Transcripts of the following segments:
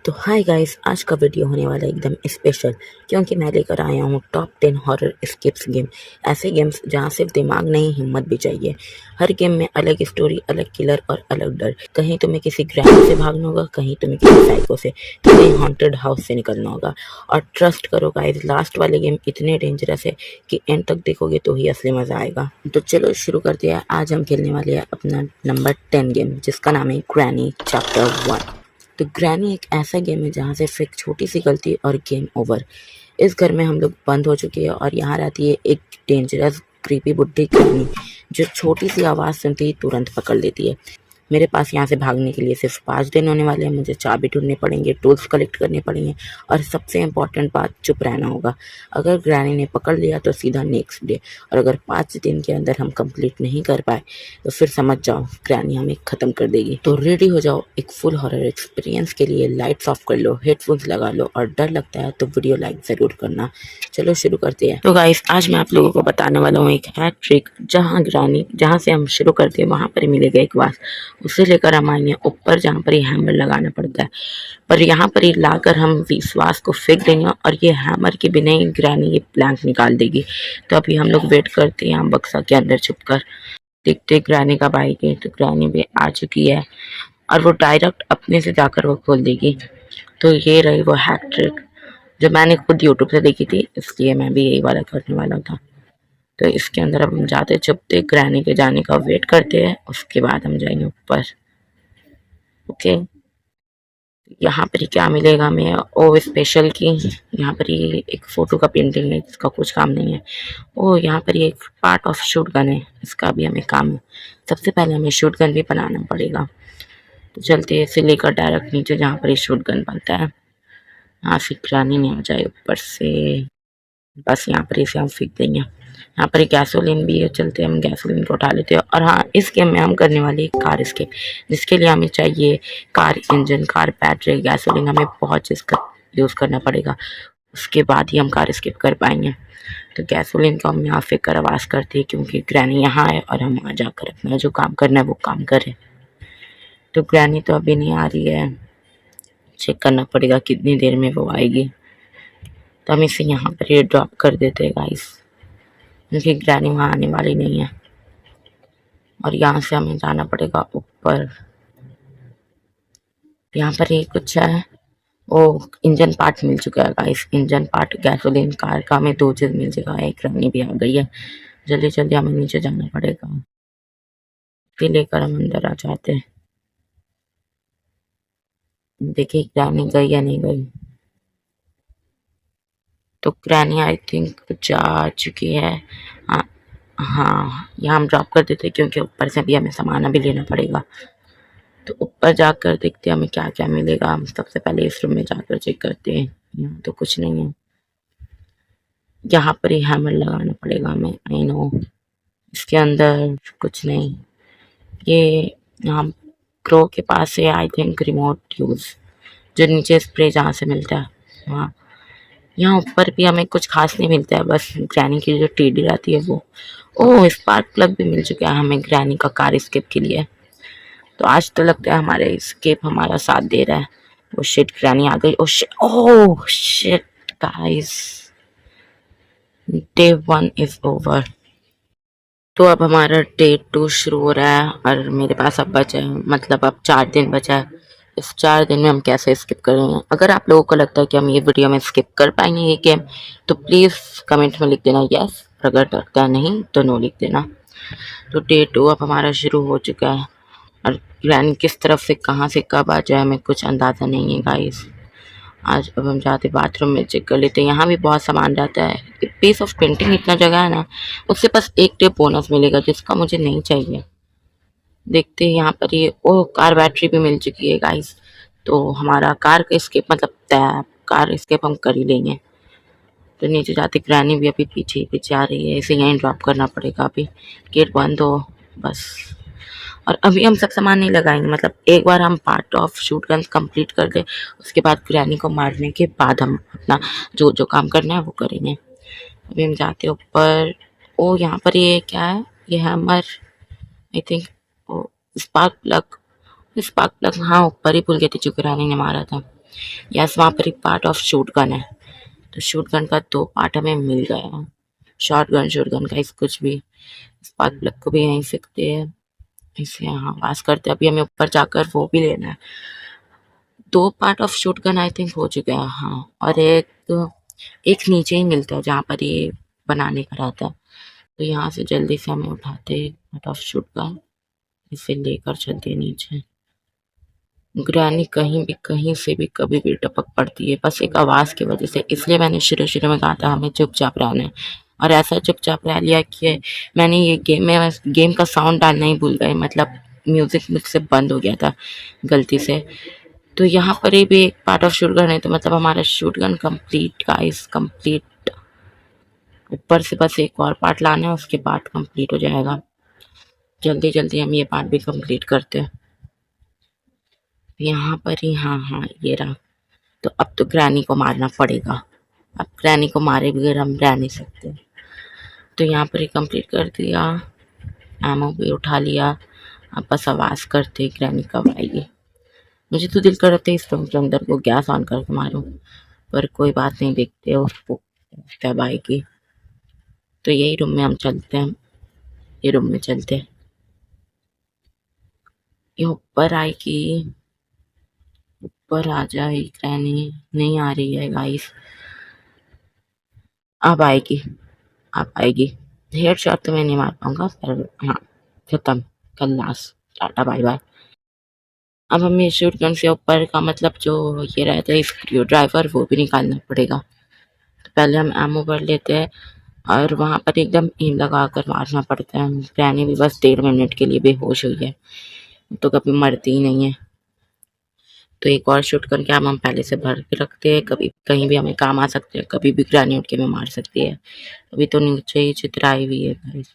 तो hi guys, आज का वीडियो होने वाला है एकदम स्पेशल क्योंकि मैं लेकर आया हूँ टॉप 10 हॉरर एस्केप्स गेम। ऐसे गेम्स जहाँ सिर्फ दिमाग नहीं हिम्मत भी चाहिए। हर गेम में अलग स्टोरी, अलग किलर और अलग डर। कहीं तुम्हें किसी ग्रैंड से भागना होगा, कहीं तुम्हें किसी साइको से, तो कहीं हॉन्टेड हाउस से निकलना होगा। और ट्रस्ट करो गाइस, लास्ट वाले गेम इतने डेंजरस है कि एंड तक देखोगे तो ही असली मजा आएगा। तो चलो शुरू करते हैं। आज हम खेलने वाले हैं अपना नंबर 10 गेम, जिसका नाम है ग्रैनी चैप्टर 1। तो ग्रैनी एक ऐसा गेम है जहाँ सिर्फ एक छोटी सी गलती और गेम ओवर। इस घर में हम लोग बंद हो चुके हैं और यहाँ रहती है एक डेंजरस क्रीपी बुड्ढी ग्रैनी जो छोटी सी आवाज़ सुनते ही तुरंत पकड़ लेती है। मेरे पास यहाँ से भागने के लिए सिर्फ 5 दिन होने वाले हैं। मुझे चाबी ढूंढने पड़ेंगे, टूल्स कलेक्ट करने पड़ेंगे और सबसे इम्पोर्टेंट बात, चुप रहना होगा। अगर ग्रैनी ने पकड़ लिया तो सीधा नेक्स्ट डे, और अगर 5 दिन के अंदर हम कंप्लीट नहीं कर पाए तो फिर समझ जाओ ग्रैनी हमें ख़त्म कर देगी। तो रेडी हो जाओ एक फुल हॉरर एक्सपीरियंस के लिए। लाइट्स ऑफ कर लो, हेडफोन्स लगा लो और डर लगता है तो वीडियो लाइक ज़रूर करना। चलो शुरू करते हैं। तो गाइस, आज मैं आप लोगों को बताने वाला हूँ एक हैक ट्रिक। जहाँ से हम शुरू करते हैं वहाँ पर मिलेगा एक वास, उसे लेकर हम आएंगे ऊपर जहाँ पर ये हैमर लगाना पड़ता है। पर यहाँ पर ही लाकर हम विश्वास को फेंक देंगे और ये हैमर के बिना ही ग्रैनी ये प्लैंक निकाल देगी। तो अभी हम लोग वेट करते हैं यहाँ बक्सा के अंदर छुपकर। देखते ग्रैनी कब आएगी। तो ग्रैनी भी आ चुकी है और वो डायरेक्ट अपने से जाकर वो खोल देगी। तो ये रही वो हैक ट्रिक जो मैंने खुद यूट्यूब से देखी थी, इसलिए मैं भी यही वाला करने वाला था। तो इसके अंदर अब हम जाते छुपते ग्रैनी के जाने का वेट करते हैं, उसके बाद हम जाएंगे ऊपर। ओके, यहाँ पर ही क्या मिलेगा हमें ओ स्पेशल की। यहाँ पर ये एक फ़ोटो का पेंटिंग है जिसका कुछ काम नहीं है। ओ यहाँ पर ये एक पार्ट ऑफ शूट गन है, इसका भी हमें काम है। सबसे पहले हमें शूट गन भी बनाना पड़ेगा। तो चलते हैं इसे लेकर डायरेक्ट नीचे जहाँ पर ये शूट गन बनता है। यहाँ से ग्रैनी नहीं आ जाए ऊपर से, बस यहाँ पर इसे हम फेंक देंगे। यहाँ पर एक गैसोलीन भी है, चलते हम गैसोलीन को उठा लेते हैं। और हाँ, इस गेम में हम करने वाले एक कार एस्केप, जिसके लिए हमें चाहिए car engine, car battery, gasoline. हमें बहुत चीज़ का यूज़ करना पड़ेगा, उसके बाद ही हम कार एस्केप कर पाएंगे। तो गैसोलीन को हम यहाँ फेंक कर आवाज़ करते हैं क्योंकि ग्रैनी यहाँ है और हम वहाँ जाकर अपना जो काम करना है वो काम करें। तो ग्रैनी तो अभी नहीं आ रही है, चेक करना पड़ेगा कितनी देर में वो आएगी। तो हम इसे यहाँ पर ये ड्रॉप कर देते हैं गाइस, क्योंकि ग्रैनी वहाँ आने वाली नहीं है। और यहाँ से हमें जाना पड़ेगा ऊपर। यहाँ पर ये कुछ है, वो इंजन पार्ट मिल चुका है guys. Engine part, gasoline, car का हमें 2 चीज़ मिल चुका है। एक ग्रैनी भी आ गई है। जल्दी जल्दी हमें नीचे जाना पड़ेगा, फिर लेकर हम अंदर आ जाते हैं। देखिए ग्रैनी गई या नहीं गई। तो ग्रैनी आई थिंक जा चुकी है। हाँ हाँ, यहाँ हम ड्रॉप कर देते क्योंकि ऊपर से भी हमें सामान अभी लेना पड़ेगा। तो ऊपर जाकर देखते हैं हमें क्या क्या मिलेगा। हम सबसे पहले इस रूम में जाकर चेक करते हैं। यहाँ तो कुछ नहीं है। यहाँ पर ही हैमर लगाना पड़ेगा हमें, आई नो। इसके अंदर कुछ नहीं। ये यहाँ क्रो के पास है आई थिंक रिमोट यूज़, जो नीचे स्प्रे जहाँ से मिलता है वहाँ। यहाँ ऊपर भी हमें कुछ खास नहीं मिलता है, बस ग्रैनी की जो टीडी रहती है वो। ओह, स्पार्क प्लग भी मिल चुका है हमें ग्रैनी का कार स्केप के लिए। तो आज तो लगता है हमारे स्केप हमारा साथ दे रहा है। वो शिट, ग्रैनी आ गई। Oh shit guys, day 1 is over. तो अब हमारा डे 2 शुरू हो रहा है और मेरे पास अब बचा है, मतलब अब 4 दिन बचा है। इस 4 दिन में हम कैसे स्किप करेंगे। अगर आप लोगों को लगता है कि हम ये वीडियो में स्किप कर पाएंगे ये गेम, तो प्लीज़ कमेंट में लिख देना यस, अगर लगता है नहीं तो नो लिख देना। तो डे 2 अब हमारा शुरू हो चुका है और ग्रैनी किस तरफ से कहाँ से कब आ जाए हमें कुछ अंदाज़ा नहीं है गाइस। आज अब हम जाते बाथरूम में चेक कर लेते हैं। यहाँ भी बहुत सामान रहता है। पीस ऑफ पेंटिंग इतना जगह है ना, उससे बस एक डे बोनस मिलेगा जिसका मुझे नहीं चाहिए। देखते हैं यहाँ पर ये ओ कार बैटरी भी मिल चुकी है गाइस। तो हमारा कार का स्केप मतलब तय, कार स्केप हम कर ही लेंगे। तो नीचे जाते ग्रैनी भी अभी पीछे पीछे आ रही है, इसे यहीं ड्रॉप करना पड़ेगा। अभी गेट बंद हो बस। और अभी हम सब सामान नहीं लगाएंगे, मतलब एक बार हम part of shoot gun complete कर दे, उसके बाद ग्रैनी को मारने के बाद हम अपना जो जो काम करना है वो करेंगे। अभी हम जाते हैं ऊपर। ओ यहाँ पर ये क्या है, ये hammer I think. Oh spark plug, spark plug हाँ ऊपर ही भूल गई थी जो ग्रैनी ने मारा था। यस, वहाँ पर एक पार्ट ऑफ शूट गन है, तो शूट गन का 2 पार्ट हमें मिल गया। शॉट गन का इस कुछ भी, स्पार्क प्लग को भी यहीं सीखते हैं, इसे यहाँ पास करते हैं। अभी हमें ऊपर जाकर वो भी लेना है। 2 part of shoot gun I think हो चुका है, हाँ, और एक नीचे ही मिलता है जहाँ पर ये बनाने का रहता है। तो यहाँ से जल्दी से हमें उठाते पार्ट ऑफ शूट गन, इसे लेकर चलते नीचे। ग्रैनी कहीं से भी कभी भी टपक पड़ती है, बस एक आवाज़ की वजह से। इसलिए मैंने शुरू में कहा था हमें चुपचाप रहना है, और ऐसा चुपचाप रह लिया कि मैंने ये गेम का साउंड डालना ही भूल गए, मतलब म्यूजिक मुझसे बंद हो गया था गलती से। तो यहाँ पर ये भी एक पार्ट ऑफ शूट गन है, तो मतलब हमारा shoot gun complete guys, complete. ऊपर से बस एक और पार्ट लाना है, उसके बाद कंप्लीट हो जाएगा। जल्दी जल्दी हम ये पार्ट भी कंप्लीट करते हैं। यहाँ पर ही, हाँ हाँ, ये रहा। तो अब तो ग्रैनी को मारना पड़ेगा, अब ग्रैनी को मारे बगैर हम रह नहीं सकते। तो यहाँ पर ही कंप्लीट कर दिया, एमओ भी उठा लिया। अब बस आवाज़ करते ग्रैनी कब आएगी। मुझे तो दिल कर रहा था इस रूम के अंदर को गैस ऑन करके मारूं, पर कोई बात नहीं, देखते हो उसको कब आएगी। तो यही रूम में हम चलते हैं, ये रूम में चलते हैं। ये ऊपर आएगी, ऊपर आ जाए ग्रैनी, नहीं आ रही है गाइस। अब आएगी, अब आएगी। हेडशॉट तो मैं नहीं मार पाऊंगा, पर हाँ, खत्म, खल्लास, टाटा बाय बाय। अब हमें शूट गन से ऊपर का मतलब जो ये रहता है स्क्रू ड्राइवर, वो भी निकालना पड़ेगा। तो पहले हम एमओ भर लेते हैं, और वहाँ पर एकदम एम लगा कर मारना पड़ता है। ग्रैनी भी बस 1.5 मिनट के लिए बेहोश हुई है, तो कभी मरती ही नहीं है। तो एक और शूट गन के हम पहले से भर के रखते हैं, कभी कहीं भी हमें काम आ सकते हैं, कभी भी ग्रैनी उठ के हमें मार सकती है। अभी तो नीचे ही चित्राई हुई है गाइस।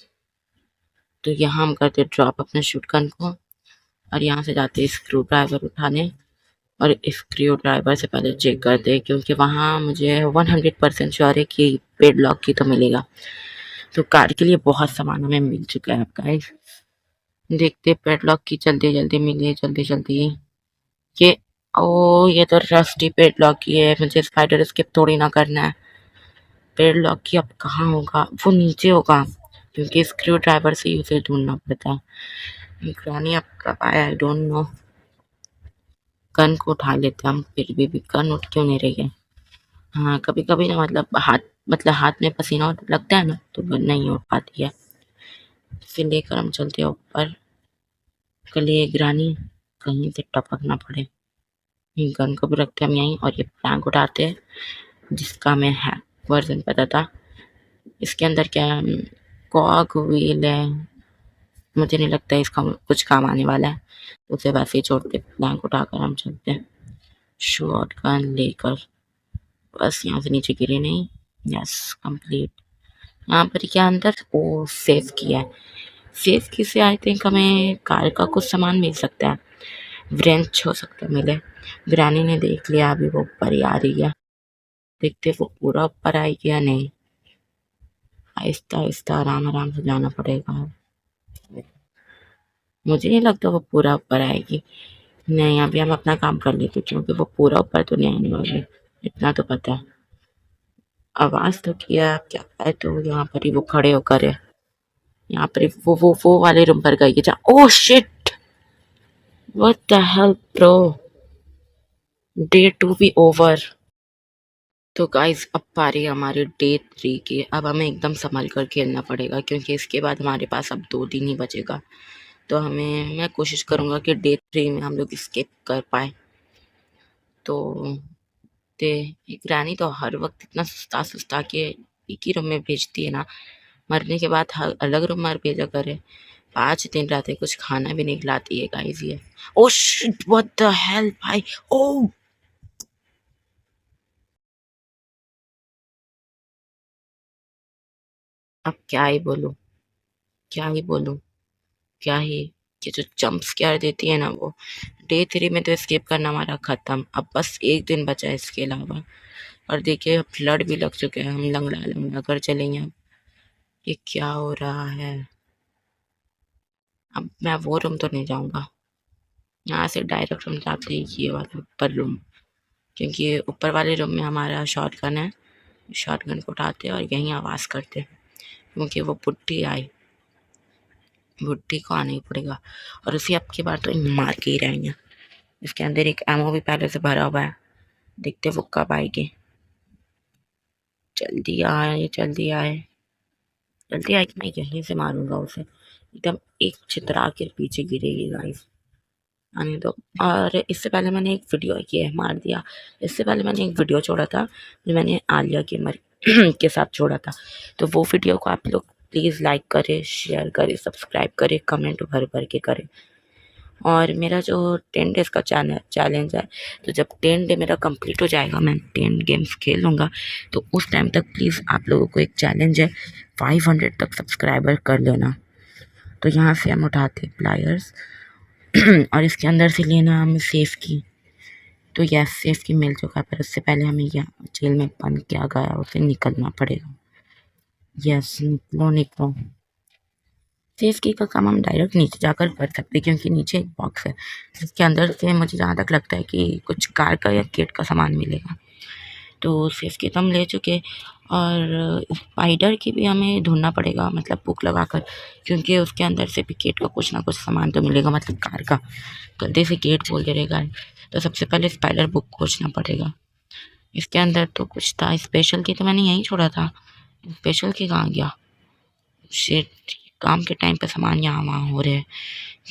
तो यहाँ हम करते ड्रॉप अपने शूट गन को, और यहाँ से जाते स्क्रू ड्राइवर उठाने, और स्क्रू ड्राइवर से पहले चेक करते हैं, क्योंकि वहाँ मुझे 100% श्योर है कि पेडलॉक की तो मिलेगा। तो कार के लिए बहुत सामान हमें मिल चुका है अब गाइस। देखते पेडलॉक की जल्दी जल्दी मिले, जल्दी जल्दी। ये ओ, ये तो रस्टी पेडलॉक की है, मुझे स्पाइडर स्किप थोड़ी ना करना है। पेडलॉक की अब कहाँ होगा, वो नीचे होगा, क्योंकि स्क्रू ड्राइवर से ही उसे ढूंढना पड़ता है। ग्रैनी अब कब आया आई डोंट नो। गन को उठा लेते हम, फिर भी गन उठ क्यों नहीं रही है। हाँ, कभी कभी ना मतलब हाथ में पसीना लगता है ना, तो गन नहीं उठ पाती है। फिर लेकर हम चलते हैं ऊपर, कलिए ग्रानी कहीं से टपक ना पड़े। गन को भी रखते हम यहीं, और ये प्लैंक उठाते हैं, जिसका हमें है वर्जन पता था। इसके अंदर क्या है, कॉग व्हील है, मुझे नहीं लगता इसका कुछ काम आने वाला है, उसे वैसे ही छोड़ते। प्लैंक उठाकर हम चलते हैं शॉर्ट गन लेकर, बस यहाँ से नीचे गिरे नहीं। Yes, complete. यहाँ पर क्या अंदर, ओ सेफ किया है, सेफ की से आई थिंक हमें कार का कुछ सामान मिल सकता है, व्रेंच हो सकता है मिले। ग्रैनी ने देख लिया, अभी वो ऊपर ही आ रही है, देखते वो पूरा ऊपर आएगी या नहीं। आहिस्ता आहिस्ता आराम आराम से जाना पड़ेगा, मुझे नहीं लगता वो पूरा ऊपर आएगी। नहीं, अभी हम अपना काम कर लेते, क्योंकि वो पूरा ऊपर तो नहीं आने वाली, इतना तो पता है। आवाज तो किया, क्या है, तो यहाँ पर ही वो खड़े होकर है, यहाँ पर वो वाले रूम पर गई है। Oh shit, what the hell bro, day 2 भी ओवर। तो गाइस अब पारी हमारे डे 3 की। अब हमें एकदम संभल कर खेलना पड़ेगा, क्योंकि इसके बाद हमारे पास अब 2 दिन ही बचेगा। तो मैं कोशिश करूँगा कि डे 3 में हम लोग स्किप कर पाए। तो ते एक रानी तो हर वक्त इतना सुस्ता सुस्ता के एक ही रूम में भेजती है ना, मरने के बाद हर अलग रूम में भेजा करे। 5 दिन रहते कुछ खाना भी नहीं खिलाती है गाइस ये। Oh shit, what the hell भाई, ओह। अब क्या ही बोलूं, क्या ही बोलूं, क्या ही। ये जो जंप स्केयर देती है ना वो, डे 3 में तो स्किप करना हमारा खत्म। अब बस एक दिन बचा है इसके अलावा, और देखिए अब फ्लड भी लग चुके हैं, हम लंगड़ा लंगड़ा कर चलेंगे। अब ये क्या हो रहा है। अब मैं वो रूम तो नहीं जाऊंगा, यहाँ से डायरेक्ट हम जाते हैं ये वाला ऊपर रूम। क्योंकि ऊपर वाले रूम में हमारा शॉटगन है। शॉटगन को उठाते और यहीं आवाज़ करते क्योंकि वो बुड्ढी आई, बुड्ढी को आना ही पड़ेगा और उसी अब की बार तो मार के ही रहेंगे। इसके अंदर एक एमओ भी पहले से भरा हुआ है, देखते वो कब आएगी। जल्दी आए जल्दी आए जल्दी आए कि मैं यहीं से मारूंगा उसे, एकदम एक चित्रा के पीछे गिरेगी गाइस, आने दो। और इससे पहले मैंने एक वीडियो ये मार दिया, इससे पहले मैंने एक वीडियो छोड़ा था जो मैंने आलिया के के साथ छोड़ा था, तो वो वीडियो को आप लोग प्लीज़ लाइक करें, शेयर करें, सब्सक्राइब करें, कमेंट भर भर के करें। और मेरा जो 10 डेज़ का चैलेंज है, तो जब 10 डे मेरा कंप्लीट हो जाएगा, मैं 10 गेम्स खेल लूँगा, तो उस टाइम तक प्लीज़ आप लोगों को एक चैलेंज है, 500 तक सब्सक्राइबर कर लेना। तो यहाँ से हम उठाते प्लायर्स और इसके अंदर से लेना हमें सेफ की। तो यस सेफ की मिल चुका है, पर उससे पहले हमें यहाँ जेल में बंद किया गया, उसे निकलना पड़ेगा। यस निकलो निकलो। सेफ की का काम हम डायरेक्ट नीचे जाकर कर सकते हैं, क्योंकि नीचे एक बॉक्स है जिसके अंदर से मुझे जहाँ तक लगता है कि कुछ कार का या किट का सामान मिलेगा। तो सेफ की तो हम ले चुके, और स्पाइडर की भी हमें ढूंढना पड़ेगा, मतलब बुक लगाकर, क्योंकि उसके अंदर से भी गेट का कुछ ना कुछ सामान तो मिलेगा, मतलब कार का। गलती से गेट खोल दे रहेगा, तो सबसे पहले स्पाइडर बुक खोजना पड़ेगा। इसके अंदर तो कुछ था, स्पेशल की तो मैंने यहीं छोड़ा था, स्पेशल की कहाँ गया? शिट, काम के टाइम पे सामान यहाँ वहाँ हो रहे हैं,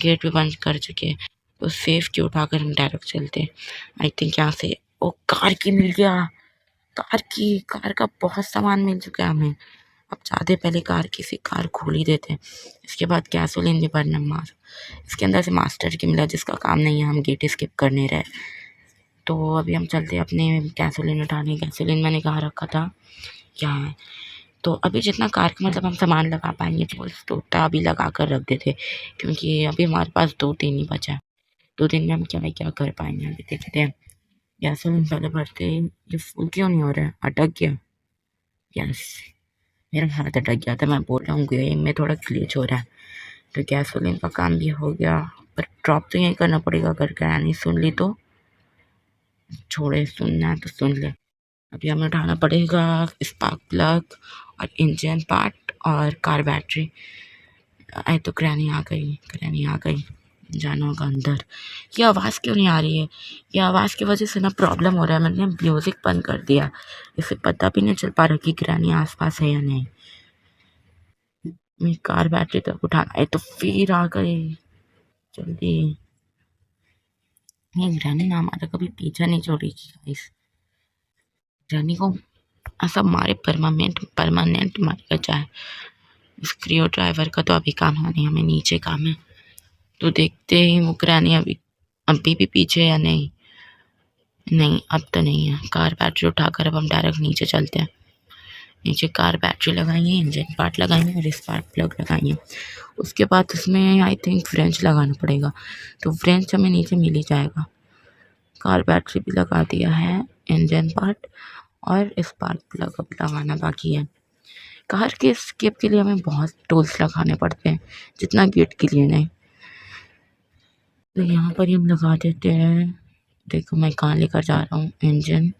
गेट भी बंद कर चुके, तो सेफ की उठाकर हम डायरेक्ट चलते। आई थिंक यहाँ से ओ कार की मिल गया, कार का बहुत सामान मिल चुका है हमें। अब जाते पहले कार खोल ही देते हैं, इसके बाद गैसोलीन भी भरना मार। इसके अंदर से मास्टर की मिला जिसका काम नहीं है, हम गेट स्किप करने रहे। तो अभी हम चलते अपने गैसोलीन उठाने। गैसोलीन मैंने कहाँ रखा था, यहाँ है। तो अभी जितना कार का मतलब हम सामान लगा पाएंगे तो अभी लगा कर रख देते, क्योंकि अभी हमारे पास 2 दिन ही बचा है। 2 दिन में हम क्या कर पाएंगे, अभी देखते हैं। गैसोलीन पहले भरते, ये फुल क्यों नहीं हो रहा है, अटक गया। यस मेरा हाथ अटक गया था, मैं बोल रहा हूँ गेम में थोड़ा ग्लिच हो रहा है। तो गैसोलीन का काम भी हो गया, पर ड्रॉप तो यही करना पड़ेगा, अगर नहीं सुन ली तो छोड़े, सुनना है तो सुन ले। अभी हमें उठाना पड़ेगा स्पार्क प्लग और इंजन पार्ट और कार बैटरी। आई तो ग्रैनी आ गई, जाना होगा अंदर। ये आवाज़ क्यों नहीं आ रही है, ये आवाज़ की वजह से ना प्रॉब्लम हो रहा है, मैंने म्यूज़िक बंद कर दिया, इसे पता भी नहीं चल पा रहा कि ग्रैनी आसपास है या नहीं। मेरी कार बैटरी तक उठाना है, तो फिर आ गई जल्दी। ये ग्रैनी ना हमारा कभी पीछा नहीं छोड़ी गाइस, ग्रैनी को ऐसा मारे परमानेंट मारेगा चाहे। स्क्रू ड्राइवर का तो अभी काम है नहीं, हमें नीचे काम है। तो देखते ही वो ग्रैनी अभी भी पीछे या नहीं। अब तो नहीं है। कार बैटरी उठाकर अब हम डायरेक्ट नीचे चलते हैं। नीचे कार बैटरी लगाएंगे, इंजन पार्ट लगाएंगे और स्पार्क प्लग लगाएंगे। उसके बाद उसमें आई थिंक फ्रेंच लगाना पड़ेगा, तो फ्रेंच हमें नीचे मिल ही जाएगा। कार बैटरी भी लगा दिया है, इंजन पार्ट और स्पार्क प्लग अब लगाना बाकी है। कार के स्केप के लिए हमें बहुत टूल्स लगाने पड़ते हैं, जितना गेट के लिए नहीं। तो यहाँ पर ही हम लगा देते हैं। देखो मैं कहाँ लेकर जा रहा हूँ, इंजन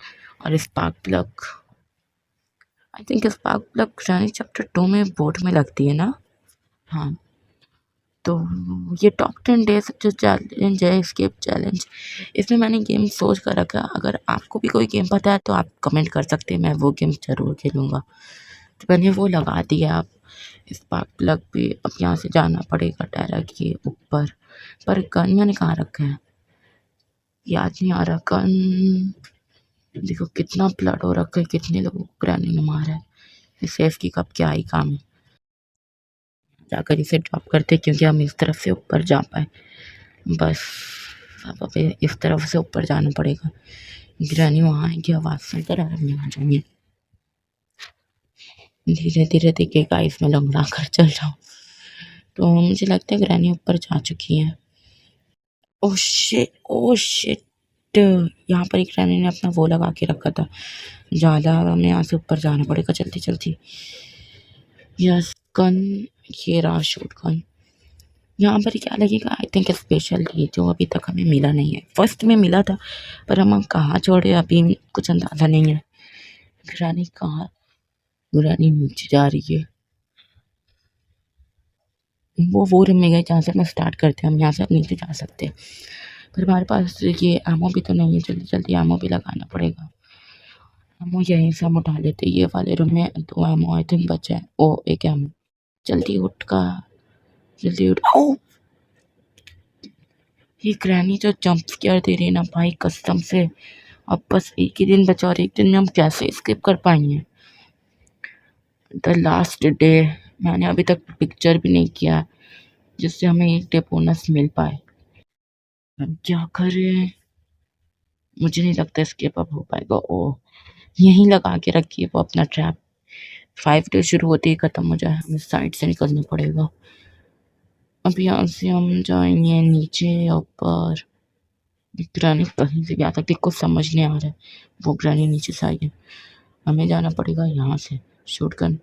और spark plug. I think spark plug chapter 2 में बोट में लगती है ना। हाँ, तो ये टॉप 10 डेज जो चैलेंज है, स्केप चैलेंज, इसमें मैंने गेम सोच कर रखा। अगर आपको भी कोई गेम पता है तो आप कमेंट कर सकते हैं, मैं वो गेम ज़रूर खेलूँगा। तो मैंने वो लगा दिया। अब स्पार्क प्लग भी अब यहाँ से जाना पड़ेगा डायरेक्ट ये ऊपर, पर गन मैंने कहाँ रखा है याद नहीं आ रहा। गन देखो कितना ब्लड हो रखा है, कितने लोगों को ग्रैनी ने मारा है। इस सेफ की कब क्या ही काम है, जाकर इसे ड्रॉप करते क्योंकि हम इस तरफ से ऊपर जा पाए। बस अब इस तरफ से ऊपर जाना पड़ेगा। ग्रैनी वहाँ आएगी, आवाज़ सुनकर और हम यहाँ जाएंगे। धीरे धीरे देखिए गाइस, मैं लंगड़ा कर चल रहा हूँ। तो मुझे लगता है ग्रैनी ऊपर जा चुकी है। ओह शिट, यहाँ पर एक ग्रैनी ने अपना वो लगा के रखा था जाला। हमें यहाँ से ऊपर जाना पड़ेगा जल्दी जल्दी। यस गन, ये रहा शॉट गन। यहाँ पर क्या लगेगा, आई थिंक स्पेशली जो अभी तक हमें मिला नहीं है। फर्स्ट में मिला था पर हम कहाँ छोड़े अभी कुछ अंदाज़ा नहीं है। ग्रैनी कहाँ, ग्रैनी नीचे जा रही है, वो रूम में गए जहाँ से हम स्टार्ट करते हैं। हम यहाँ से अब नीचे जा सकते हैं पर हमारे पास ये एमो भी तो नहीं है। जल्दी जल्दी एमो भी लगाना पड़ेगा। एमो यहीं से हम उठा लेते, ये वाले रूम में 2 एमो आई थिंक बचा है। ओ एक एमो, जल्दी उठ का, जल्दी उठ। ओ ये ग्रैनी जो जंप स्केयर दे रही है ना भाई कसम से, अब बस एक ही दिन बचा और एक दिन में हम कैसे स्किप कर पाएंगे। द लास्ट डे, मैंने अभी तक पिक्चर भी नहीं किया जिससे हमें एक डे बोनस मिल पाए। अब क्या करें, मुझे नहीं लगता स्केप अब हो पाएगा। ओ यहीं लगा के रखिए वो अपना ट्रैप। 5 डे शुरू होते ही खत्म हो जाए, हमें साइड से निकलना पड़ेगा। अब यहाँ से हम जाएंगे नीचे ऊपर। ग्रैनी कहीं से भी आ सकती, कुछ समझ नहीं आ रहा है। वो ग्रैनी नीचे से आई है, हमें जाना पड़ेगा यहाँ से। शूटगन,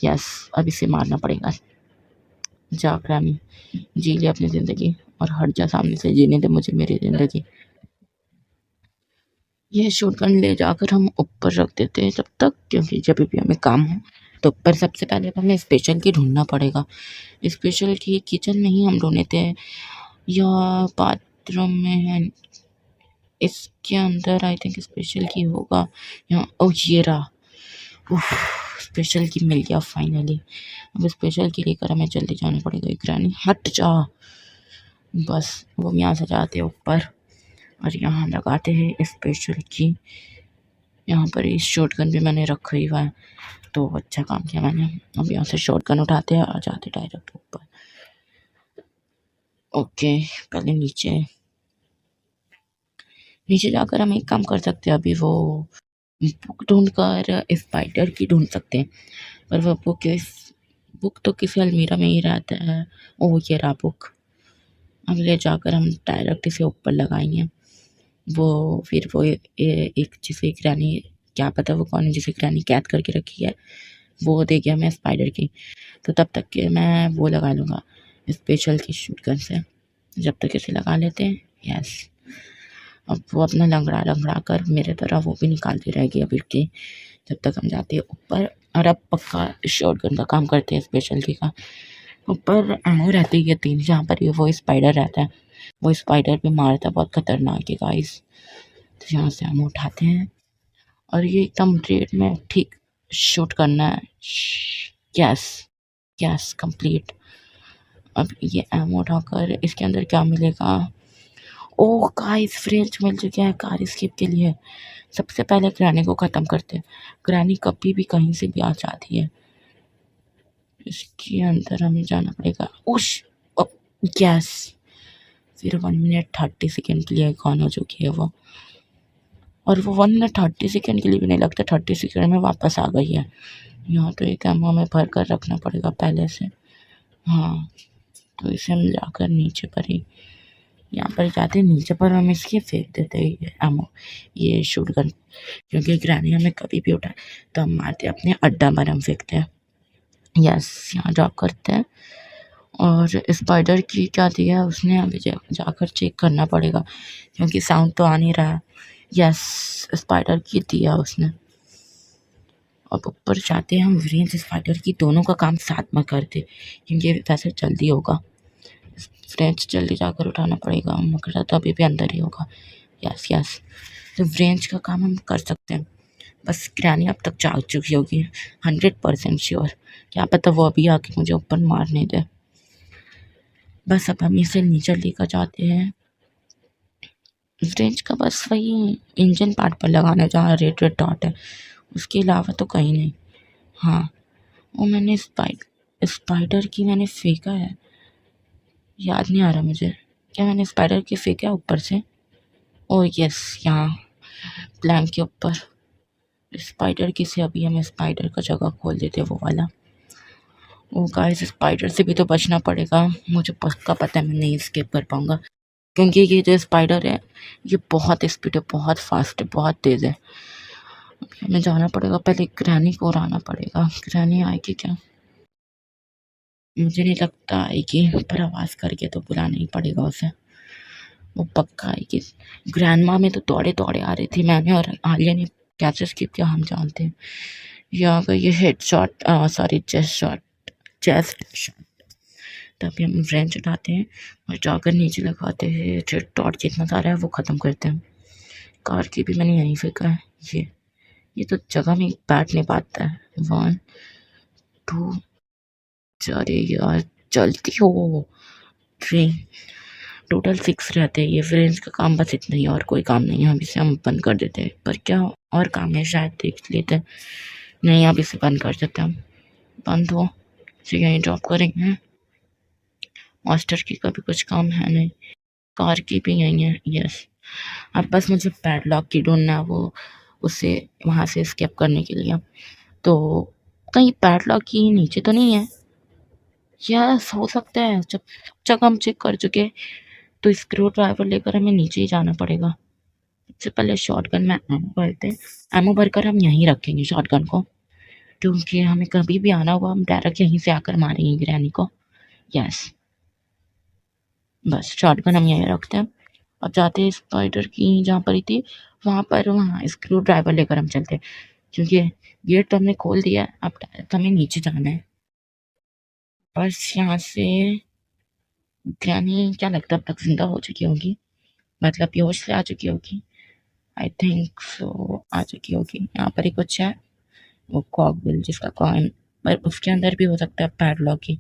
यस अब इसे मारना पड़ेगा। जा ग्रैनी, जी ले अपनी ज़िंदगी और हट जा सामने से, जीने दे मुझे मेरी ज़िंदगी। ये शॉटगन ले जाकर हम ऊपर रख देते हैं तब तक, क्योंकि जब भी हमें काम हो तो ऊपर सबसे पहले हमें स्पेशल की ढूंढना पड़ेगा। स्पेशल की किचन में ही हम ढूंढते थे या बाथरूम में है, इसके अंदर आई थिंक स्पेशल की होगा यहाँ। ओ ये रहा, उफ स्पेशल की मिल गया फाइनली। अब स्पेशल की लेकर हमें जल्दी जाना पड़ेगा। ग्रैनी हट जा, बस वो यहाँ से जाते हैं ऊपर और यहाँ लगाते हैं स्पेशल की। यहाँ पर इस शॉटगन भी मैंने रखा ही हुआ है तो अच्छा काम किया मैंने। अब यहाँ से शॉटगन उठाते हैं और जाते डायरेक्ट ऊपर। ओके पहले नीचे जाकर हम एक काम कर सकते हैं। अभी वो बुक ढूंढ कर स्पाइडर की ढूंढ सकते हैं, पर वो बुक तो किसी अलमीरा में ही रहता है। ओ ये रहा बुक, अब ले जाकर हम डायरेक्ट इसे ऊपर लगाएंगे। वो फिर वो एक जिसे ग्रैनी, क्या पता वो कौन है जिसे ग्रैनी कैद करके रखी है, वो दे गया मैं स्पाइडर की। तो तब तक के मैं वो लगा लूँगा स्पेशल की शूटगन से, जब तक इसे लगा लेते हैं। यस अब वो अपना लंगड़ा लंगड़ा कर मेरे तरह वो भी निकालती रहेगी अभी की, जब तक हम जाते हैं ऊपर। और अब पक्का शॉटगन का काम करते हैं स्पेशल की का। ऊपर एमो रहती है 3, जहाँ पर ये वो स्पाइडर रहता है। वो स्पाइडर भी मारता है, बहुत खतरनाक है गाइस। तो यहाँ से हम उठाते हैं और ये एकदम रेट में ठीक शूट करना है। Yes yes complete. अब ये एमो उठाकर इसके अंदर क्या मिलेगा। ओह गाइस फ्रेंच मिल चुके हैं कार स्किप के लिए। सबसे पहले ग्रैनी को ख़त्म करते हैं। ग्रैनी कभी भी कहीं से भी आ जाती है। इसके अंदर हमें जाना पड़ेगा। उश यस फिर 1 मिनट 30 सेकेंड के लिए ऑन हो चुकी है वो, और वो 1 मिनट 30 सेकेंड के लिए भी नहीं लगता, 30 सेकेंड में वापस आ गई है। यहाँ तो एक एमो हमें भर कर रखना पड़ेगा पहले से। हाँ तो इसे हम जाकर नीचे पर ही, यहाँ पर जाते नीचे पर हम इसके फेंक देते हैं एमो, ये शूटगन, क्योंकि ग्रैनी हमें कभी भी उठाए तो हम मारते अपने अड्डा पर हम फेंकते हैं। यस यहाँ ड्रॉप करते हैं। और स्पाइडर की क्या दिया है उसने, अभी जाकर चेक करना पड़ेगा क्योंकि साउंड तो आ नहीं रहा है। यस स्पाइडर की दिया उसने। अब ऊपर जाते हैं हम रेंज स्पाइडर की, दोनों का काम साथ में करते क्योंकि वैसे जल्दी होगा। फ्रेंच जल्दी जाकर उठाना पड़ेगा, मगर तो अभी भी अंदर ही होगा। यस यस तो रेंज का काम हम कर सकते हैं। बस ग्रैनी अब तक जाग चुकी होगी 100% श्योर, क्या पता वो अभी आके मुझे ऊपर मारने दे। बस अब हम इसे नीचे लेकर जाते हैं। रेंज का बस वही इंजन पार्ट पर लगाना जहाँ रेड रेड डॉट है, उसके अलावा तो कहीं नहीं। हाँ वो मैंने स्पाइडर की मैंने फेंका है, याद नहीं आ रहा मुझे, क्या मैंने स्पाइडर की फेंका ऊपर से। ओह यस यहाँ प्लैंक के ऊपर स्पाइडर की से अभी हमें स्पाइडर का जगह खोल देते वो वाला। ओ गाइस स्पाइडर से भी तो बचना पड़ेगा, मुझे पक्का पता है मैं नहीं स्केप कर पाऊँगा क्योंकि ये जो स्पाइडर है ये बहुत स्पीड है, बहुत फास्ट है, बहुत तेज़ है। हमें जाना पड़ेगा, पहले ग्रैनी को उड़ाना पड़ेगा। ग्रैनी आएगी क्या। मुझे नहीं लगता आएगी, पर आवाज़ करके तो बुलाना ही पड़ेगा उसे। वो पक्का आएगी। ग्रैंडमा में तो दौड़े-दौड़े आ रही थी, मैंने और आलिया ने कैसे स्किप किया हम जानते हैं। ये आ गई ये हेडशॉट सॉरी चेस्ट शॉट। तभी हम रेंज उठाते हैं और जाकर नीचे लगाते हैं, फिर टॉर्च जितना सारा है वो ख़त्म करते हैं। कार की भी मैंने यहीं फेंका है। ये तो जगह में बैठ नहीं पाता है। 1 2 अरे यार जल्दी हो। 3 टोटल 6 रहते हैं। ये फ्रेंड्स का काम बस इतना ही और कोई काम नहीं है। अब इसे हम बंद कर देते हैं, पर क्या और काम है शायद देख लेते हैं। नहीं अब इसे बंद कर देते हैं हम। बंद हो इसे यहीं ड्रॉप करेंगे। मास्टर की का भी कुछ काम है नहीं, कार की भी यहीं है। यस अब बस मुझे पैडलॉक की ढूंढना है, वो उसे वहाँ से स्केप करने के लिए। तो कहीं पैडलॉक की नीचे तो नहीं है? यस हो सकता है। जब सब जगह हम चेक कर चुके तो स्क्रू ड्राइवर लेकर हमें नीचे ही जाना पड़ेगा। सबसे पहले शॉटगन में एमो भरते हैं। एमो भरकर हम यहीं रखेंगे शॉटगन को, क्योंकि हमें कभी भी आना हुआ हम डायरेक्ट यहीं से आकर मारेंगे ग्रैनी को। यस बस शॉटगन हम यहीं रखते हैं। अब जाते हैं स्पाइडर की जहाँ पर ही थी वहाँ पर, वहाँ स्क्रू ड्राइवर लेकर हम चलते हैं, क्योंकि गेट तो हमने खोल दिया है। अब डायरेक्ट हमें नीचे जाना है। बस यहाँ से ग्रैनी क्या लगता है अब तक जिंदा हो चुकी होगी, मतलब बेहोश से आ चुकी होगी। आई थिंक सो आ चुकी होगी। यहाँ पर ही कुछ है, वो कॉकबिल जिसका कॉइन, पर उसके अंदर भी हो सकता है पैडलॉक ही,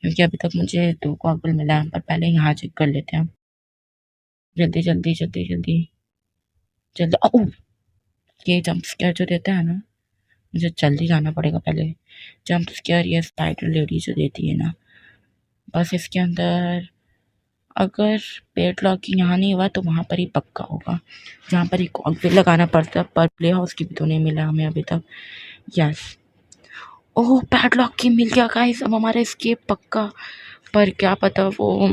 क्योंकि अभी तक मुझे 2 कॉकबिल मिला है। पर पहले यहाँ चेक कर लेते हैं। जल्दी जल्दी जल्दी जल्दी जल्दी। ओह ये जंप स्केयर जो देता है ना, मुझे जल्दी जाना पड़ेगा पहले। जंप स्केयर ये स्पाइडर लेडी जो देती है ना, बस इसके अंदर अगर पेड लॉक यहाँ नहीं हुआ तो वहाँ पर ही पक्का होगा, जहाँ पर ही कॉकबिल लगाना पड़ता है। पर प्ले हाउस की भी तो नहीं मिला हमें अभी तक। यस ओह पैडलॉक की मिल गया गाइस, अब हमारा एस्केप पक्का। पर क्या पता वो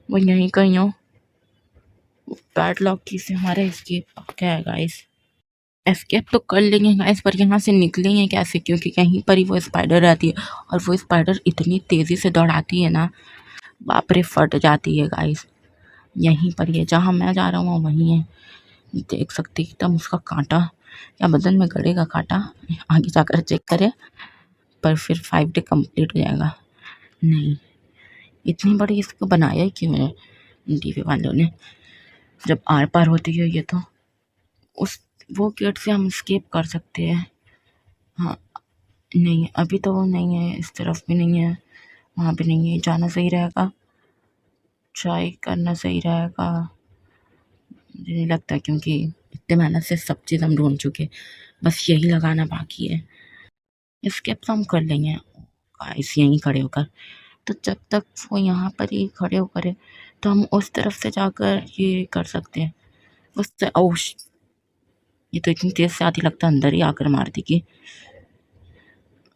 यहीं कहीं हो। पैडलॉक की से हमारा एस्केप पक्का है गाइस। एस्केप तो कर लेंगे गाइस, पर यहाँ से निकलेंगे कैसे, क्योंकि कहीं पर ही वो स्पाइडर रहती है और वो स्पाइडर इतनी तेज़ी से दौड़ाती है ना, बाप रे फट जाती है गाइस। यहीं पर ही है जहाँ मैं जा रहा हूँ, वहीं है। देख सकते एकदम उसका कांटा या बदन में गड़ेगा कांटा, आगे जाकर चेक करें। पर फिर 5 डे कंप्लीट हो जाएगा। नहीं इतनी बड़ी इसको बनाया ही क्यों है टीवी वालों ने, जब आर पार होती है ये तो। उस वो गेट से हम स्केप कर सकते हैं। हाँ नहीं अभी तो नहीं है, इस तरफ भी नहीं है, वहाँ भी नहीं है। जाना सही रहेगा, ट्राई करना सही रहेगा। मुझे नहीं लगता, क्योंकि इतने मेहनत से सब चीज़ हम ढूंढ चुके, बस यही लगाना बाकी है। स्केप तो हम कर लेंगे गाइस यहीं खड़े होकर। तो जब तक वो यहाँ पर ही खड़े होकर है तो हम उस तरफ से जाकर ये कर सकते हैं। उससे ओश ये तो इतनी तेज़ से आती, लगता है अंदर ही आकर मार देगी।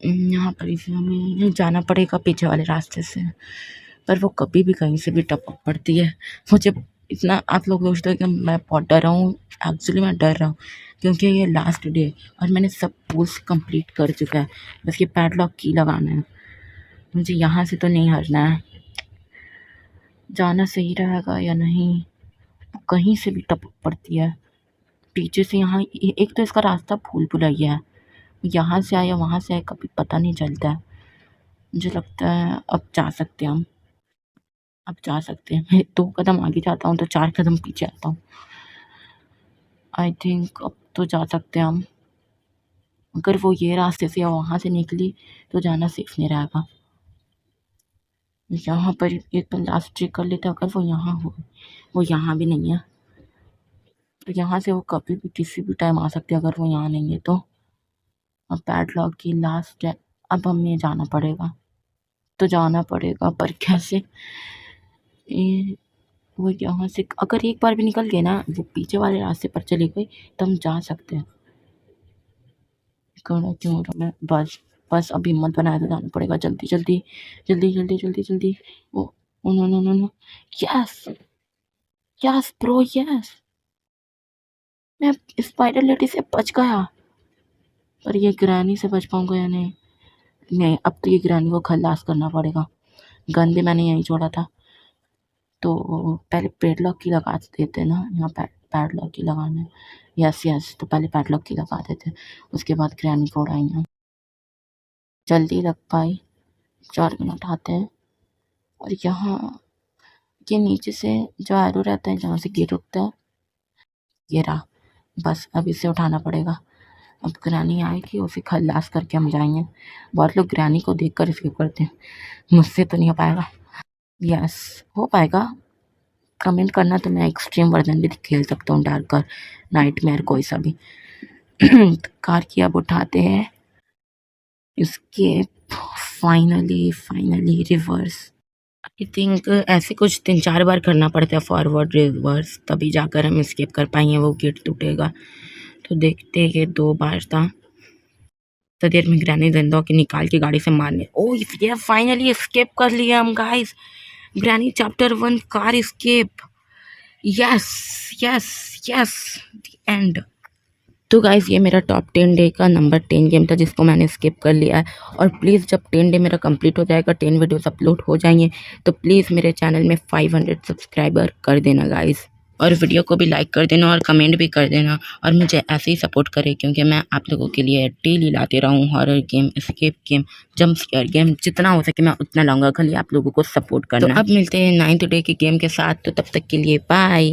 यहाँ पर इसे हमें जाना पड़ेगा पीछे वाले रास्ते से, पर वो कभी भी कहीं से भी टपक पड़ती है। मुझे इतना आप लोग सोचते हो कि मैं बहुत डर रहा हूँ, एक्चुअली मैं डर रहा हूँ क्योंकि ये लास्ट डे और मैंने सब पुल्स कंप्लीट कर चुका है। बस ये पैडलॉक की लगाना है मुझे। यहाँ से तो नहीं हटना है। जाना सही रहेगा या नहीं, कहीं से भी टपक पड़ती है पीछे से। यहाँ एक तो इसका रास्ता भूल भुलैया है, यहाँ से आया वहाँ से आया कभी पता नहीं चलता है। मुझे लगता है अब जा सकते हैं हम, अब जा सकते हैं। मैं 2 कदम आगे जाता हूँ तो 4 कदम पीछे आता हूँ। आई थिंक अब तो जा सकते हैं हम। अगर वो ये रास्ते से या वहाँ से निकली तो जाना सेफ नहीं रहेगा। यहाँ पर एक बार लास्ट चेक कर लेते, अगर वो यहाँ हो, वो यहाँ भी नहीं है तो यहाँ से वो कभी भी किसी भी टाइम आ सकती है। अगर वो यहाँ नहीं है तो अब पैडलॉक की लास्ट है, अब हमें जाना पड़ेगा। तो जाना पड़ेगा पर कैसे? ये वो यहाँ से अगर एक बार भी निकल गए ना, वो पीछे वाले रास्ते पर चली गई तो हम जा सकते हैं। क्यों क्यों मैं बस बस अब हिम्मत बनाए तो जाना पड़ेगा। जल्दी जल्दी जल्दी जल्दी जल्दी जल्दी। Oh no no no no yes yes bro yes, मैं स्पाइडर लेडी से बच गया। पर ये ग्रैनी से बच पाऊंगा या नहीं? नहीं, अब तो ये ग्रैनी को खल्लास करना पड़ेगा। गन भी मैंने यहीं छोड़ा था, तो पहले पैडलॉक की लगा देते ना, यहाँ पैडलॉक की लगाना है। यस यस, तो पहले पैडलॉक की लगा देते, उसके बाद ग्रैनी को उड़ाएंगे। जल्दी लग पाई, 4 मिनट आते हैं। और यहाँ ये नीचे से जो एरो रहता है जहाँ से गेट उठता है, ये रहा। बस अब इसे उठाना पड़ेगा। अब ग्रैनी आएगी, उसे खल्लास करके हम जाएंगे। बहुत लोग ग्रैनी को देखकर स्किप करते हैं, मुझसे तो नहीं हो पाएगा। यस, हो पाएगा। कमेंट करना, तो मैं एक्सट्रीम वर्जन भी खेल सकता हूँ, डार्कर, नाइटमेयर, कोई सा भी। कार की अब उठाते हैं, इसके फाइनली रिवर्स। आई थिंक ऐसे कुछ 3-4 बार करना पड़ता है, फॉरवर्ड रिवर्स, तभी जाकर हम स्किप कर पाएंगे, वो गेट टूटेगा। तो देखते हैं, ये 2 बार था। तो देर में ग्रैनी जिंदा के निकाल के गाड़ी से मारने। ओ ये फाइनली स्केप कर लिया हम guys. Granny chapter 1 car escape. Yes yes yes, the end. तो गाइस ये मेरा टॉप 10 डे का नंबर 10 गेम था, जिसको मैंने स्किप कर लिया है। और प्लीज़ जब 10 डे मेरा कंप्लीट हो जाएगा, 10 वीडियोस अपलोड हो जाएंगे, तो प्लीज़ मेरे चैनल में 500 सब्सक्राइबर कर देना गाइस। और वीडियो को भी लाइक कर देना और कमेंट भी कर देना, और मुझे ऐसे ही सपोर्ट करें, क्योंकि मैं आप लोगों के लिए डेली लाते रहा हूँ horror game, escape game, jump scare game, जितना हो सके मैं उतना लाऊंगा। खाली आप लोगों को सपोर्ट करना। तो अब मिलते हैं 9th डे के गेम के साथ, तो तब तक के लिए बाय।